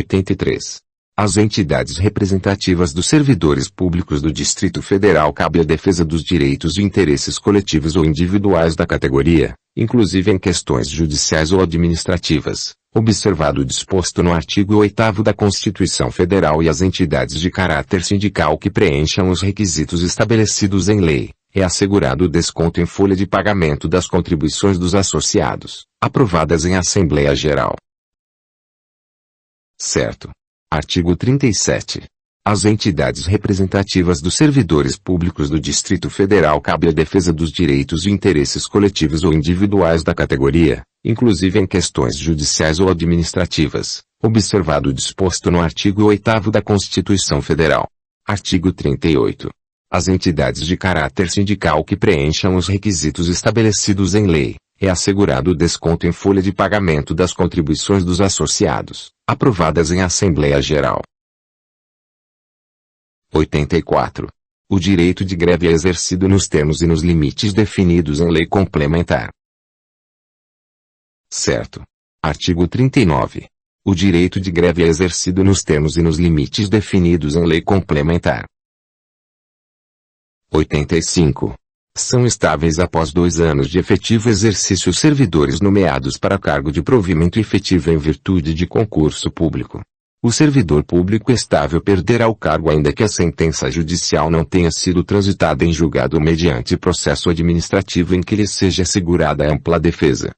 83. Às entidades representativas dos servidores públicos do Distrito Federal cabe a defesa dos direitos e interesses coletivos ou individuais da categoria, inclusive em questões judiciais ou administrativas, observado o disposto no artigo 8º da Constituição Federal, e as entidades de caráter sindical que preencham os requisitos estabelecidos em lei, é assegurado o desconto em folha de pagamento das contribuições dos associados, aprovadas em Assembleia Geral. Certo. Artigo 37. Às entidades representativas dos servidores públicos do Distrito Federal cabe a defesa dos direitos e interesses coletivos ou individuais da categoria, inclusive em questões judiciais ou administrativas, observado o disposto no artigo 8º da Constituição Federal. Artigo 38. As entidades de caráter sindical que preencham os requisitos estabelecidos em lei, é assegurado o desconto em folha de pagamento das contribuições dos associados, aprovadas em Assembleia Geral. 84. O direito de greve é exercido nos termos e nos limites definidos em lei complementar. Certo. Artigo 39. O direito de greve é exercido nos termos e nos limites definidos em lei complementar. 85. São estáveis após 2 anos de efetivo exercício os servidores nomeados para cargo de provimento efetivo em virtude de concurso público. O servidor público estável perderá o cargo ainda que a sentença judicial não tenha sido transitada em julgado mediante processo administrativo em que lhe seja assegurada ampla defesa.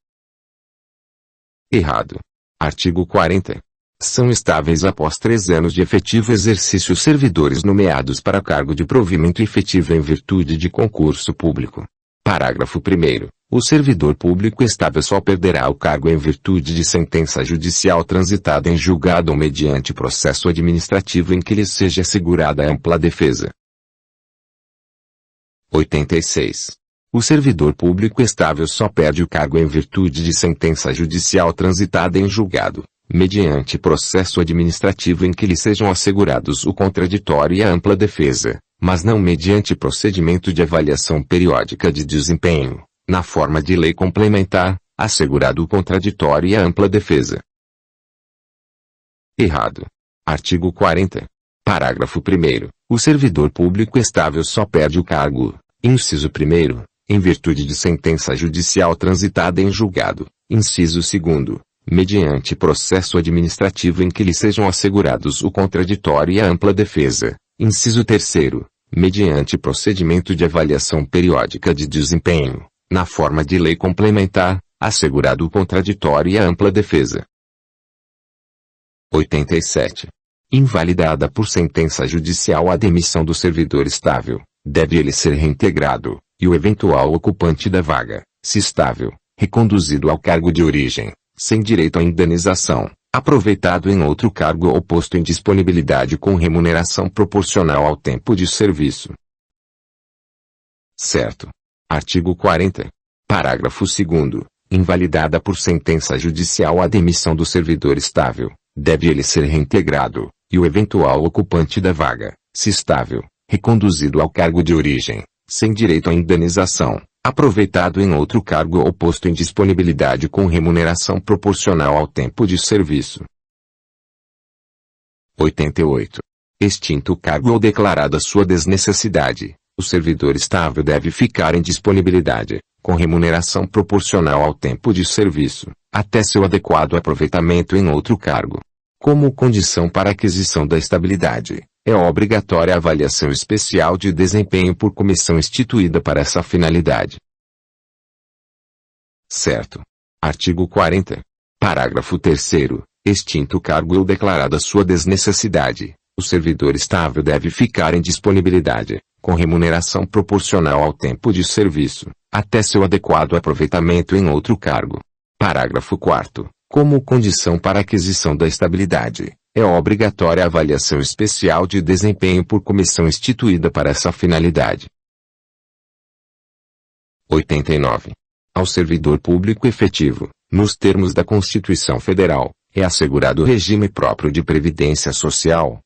Errado. Artigo 40. São estáveis após 3 anos de efetivo exercício os servidores nomeados para cargo de provimento efetivo em virtude de concurso público. Parágrafo 1º. O servidor público estável só perderá o cargo em virtude de sentença judicial transitada em julgado ou mediante processo administrativo em que lhe seja assegurada ampla defesa. 86. O servidor público estável só perde o cargo em virtude de sentença judicial transitada em julgado, mediante processo administrativo em que lhe sejam assegurados o contraditório e a ampla defesa, mas não mediante procedimento de avaliação periódica de desempenho, na forma de lei complementar, assegurado o contraditório e a ampla defesa. Errado. Artigo 40. Parágrafo 1º. O servidor público estável só perde o cargo, inciso 1º, em virtude de sentença judicial transitada em julgado, inciso 2º, mediante processo administrativo em que lhe sejam assegurados o contraditório e a ampla defesa, inciso 3º, mediante procedimento de avaliação periódica de desempenho, na forma de lei complementar, assegurado o contraditório e a ampla defesa. 87. Invalidada por sentença judicial a demissão do servidor estável, deve ele ser reintegrado, e o eventual ocupante da vaga, se estável, reconduzido ao cargo de origem, sem direito à indenização, aproveitado em outro cargo ou posto em disponibilidade com remuneração proporcional ao tempo de serviço. Certo. Artigo 40. Parágrafo 2º. Invalidada por sentença judicial a demissão do servidor estável, deve ele ser reintegrado, e o eventual ocupante da vaga, se estável, reconduzido ao cargo de origem, sem direito à indenização, aproveitado em outro cargo ou posto em disponibilidade com remuneração proporcional ao tempo de serviço. 88. Extinto o cargo ou declarada sua desnecessidade, o servidor estável deve ficar em disponibilidade, com remuneração proporcional ao tempo de serviço, até seu adequado aproveitamento em outro cargo. Como condição para a aquisição da estabilidade, é obrigatória a avaliação especial de desempenho por comissão instituída para essa finalidade. Certo. Artigo 40. Parágrafo 3º. Extinto o cargo ou declarada sua desnecessidade, o servidor estável deve ficar em disponibilidade, com remuneração proporcional ao tempo de serviço, até seu adequado aproveitamento em outro cargo. Parágrafo 4º. Como condição para a aquisição da estabilidade, é obrigatória a avaliação especial de desempenho por comissão instituída para essa finalidade. 89. Ao servidor público efetivo, nos termos da Constituição Federal, é assegurado o regime próprio de previdência social.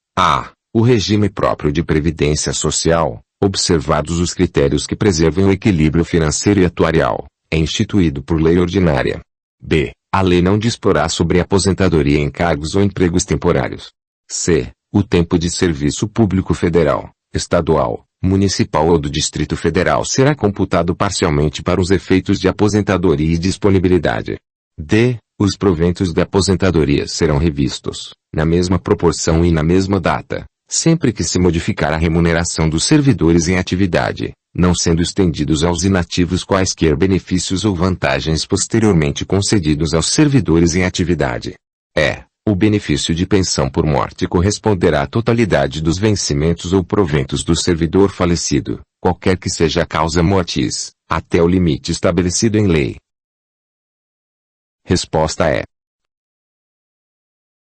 O regime próprio de previdência social, observados os critérios que preservem o equilíbrio financeiro e atuarial, é instituído por lei ordinária. B. A lei não disporá sobre aposentadoria em cargos ou empregos temporários. C. O tempo de serviço público federal, estadual, municipal ou do Distrito Federal será computado parcialmente para os efeitos de aposentadoria e disponibilidade. D. Os proventos da aposentadoria serão revistos, na mesma proporção e na mesma data, sempre que se modificar a remuneração dos servidores em atividade, não sendo estendidos aos inativos quaisquer benefícios ou vantagens posteriormente concedidos aos servidores em atividade. E. O benefício de pensão por morte corresponderá à totalidade dos vencimentos ou proventos do servidor falecido, qualquer que seja a causa mortis, até o limite estabelecido em lei. Resposta é: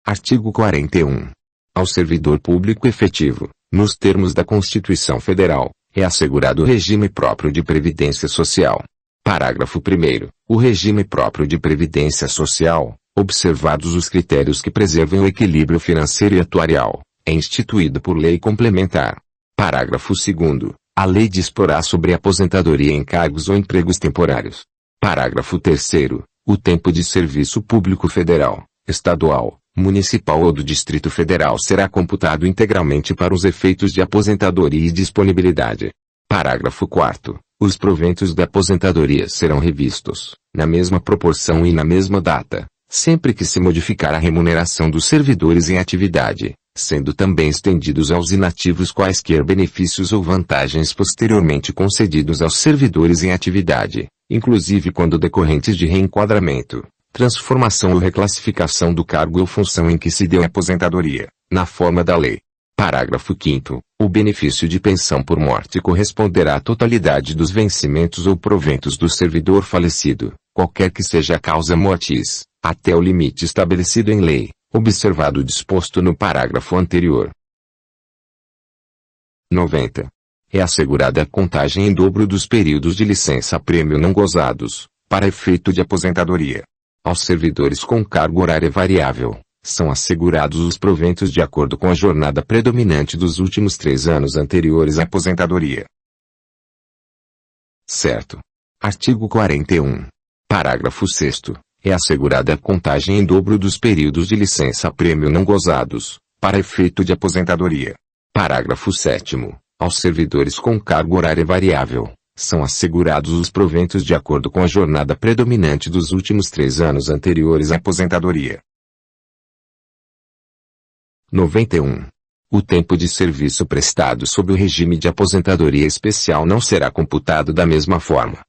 Artigo 41. Ao servidor público efetivo, nos termos da Constituição Federal, é assegurado o regime próprio de previdência social. Parágrafo 1º. O regime próprio de previdência social, observados os critérios que preservem o equilíbrio financeiro e atuarial, é instituído por lei complementar. Parágrafo 2º. A lei disporá sobre aposentadoria em cargos ou empregos temporários. Parágrafo 3º. O tempo de serviço público federal, estadual, municipal ou do Distrito Federal será computado integralmente para os efeitos de aposentadoria e disponibilidade. Parágrafo 4º. Os proventos da aposentadoria serão revistos, na mesma proporção e na mesma data, sempre que se modificar a remuneração dos servidores em atividade, sendo também estendidos aos inativos quaisquer benefícios ou vantagens posteriormente concedidos aos servidores em atividade, inclusive quando decorrentes de reenquadramento, transformação ou reclassificação do cargo ou função em que se deu a aposentadoria, na forma da lei. Parágrafo 5º. O benefício de pensão por morte corresponderá à totalidade dos vencimentos ou proventos do servidor falecido, qualquer que seja a causa mortis, até o limite estabelecido em lei, observado o disposto no parágrafo anterior. 90. É assegurada a contagem em dobro dos períodos de licença-prêmio não gozados, para efeito de aposentadoria. Aos servidores com carga horária variável, são assegurados os proventos de acordo com a jornada predominante dos últimos 3 anos anteriores à aposentadoria. Certo. Artigo 41. Parágrafo 6º. É assegurada a contagem em dobro dos períodos de licença-prêmio não gozados, para efeito de aposentadoria. Parágrafo 7º. Aos servidores com carga horária variável, são assegurados os proventos de acordo com a jornada predominante dos últimos 3 anos anteriores à aposentadoria. 91. O tempo de serviço prestado sob o regime de aposentadoria especial não será computado da mesma forma.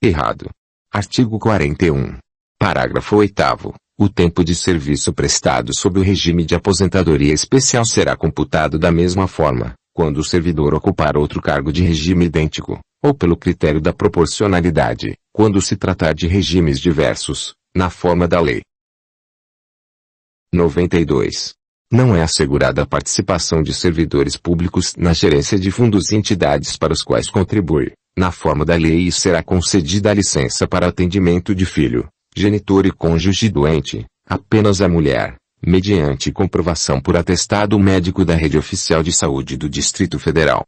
Errado. Artigo 41. Parágrafo 8º. O tempo de serviço prestado sob o regime de aposentadoria especial será computado da mesma forma, quando o servidor ocupar outro cargo de regime idêntico, ou pelo critério da proporcionalidade, quando se tratar de regimes diversos, na forma da lei. 92. Não é assegurada a participação de servidores públicos na gerência de fundos e entidades para os quais contribui, na forma da lei, e será concedida a licença para atendimento de filho, genitor e cônjuge doente, apenas à mulher, mediante comprovação por atestado médico da rede oficial de saúde do Distrito Federal.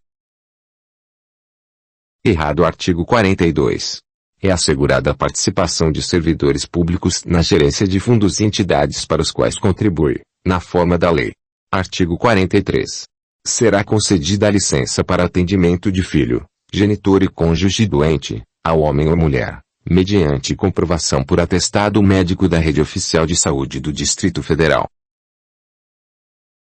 Errado. Artigo 42. É assegurada a participação de servidores públicos na gerência de fundos e entidades para os quais contribui, na forma da lei. Artigo 43. Será concedida a licença para atendimento de filho, genitor e cônjuge doente, ao homem ou mulher, mediante comprovação por atestado médico da rede oficial de saúde do Distrito Federal.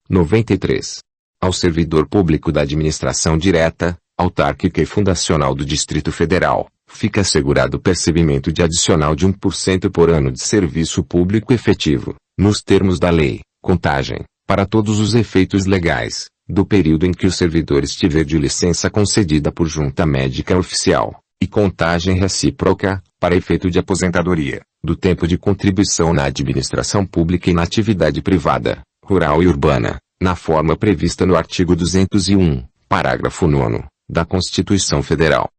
93. Ao servidor público da administração direta, autárquica e fundacional do Distrito Federal, fica assegurado o percebimento de adicional de 1% por ano de serviço público efetivo, nos termos da lei, contagem, para todos os efeitos legais, do período em que o servidor estiver de licença concedida por junta médica oficial, e contagem recíproca, para efeito de aposentadoria, do tempo de contribuição na administração pública e na atividade privada, rural e urbana, na forma prevista no artigo 201, parágrafo 9º, da Constituição Federal.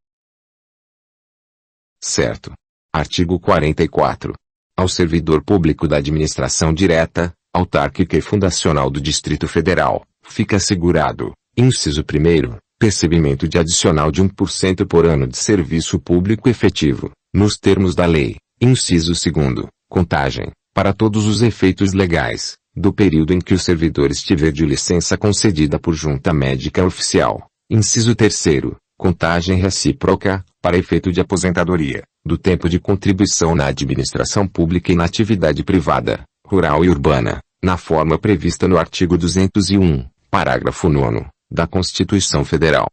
Certo. Artigo 44. Ao servidor público da administração direta, autárquica e fundacional do Distrito Federal, fica assegurado, inciso 1º, percebimento de adicional de 1% por ano de serviço público efetivo, nos termos da lei, Inciso 2º. Contagem, para todos os efeitos legais, do período em que o servidor estiver de licença concedida por junta médica oficial. Inciso 3º. Contagem recíproca, para efeito de aposentadoria, do tempo de contribuição na administração pública e na atividade privada, rural e urbana, na forma prevista no artigo 201, parágrafo 9º, da Constituição Federal.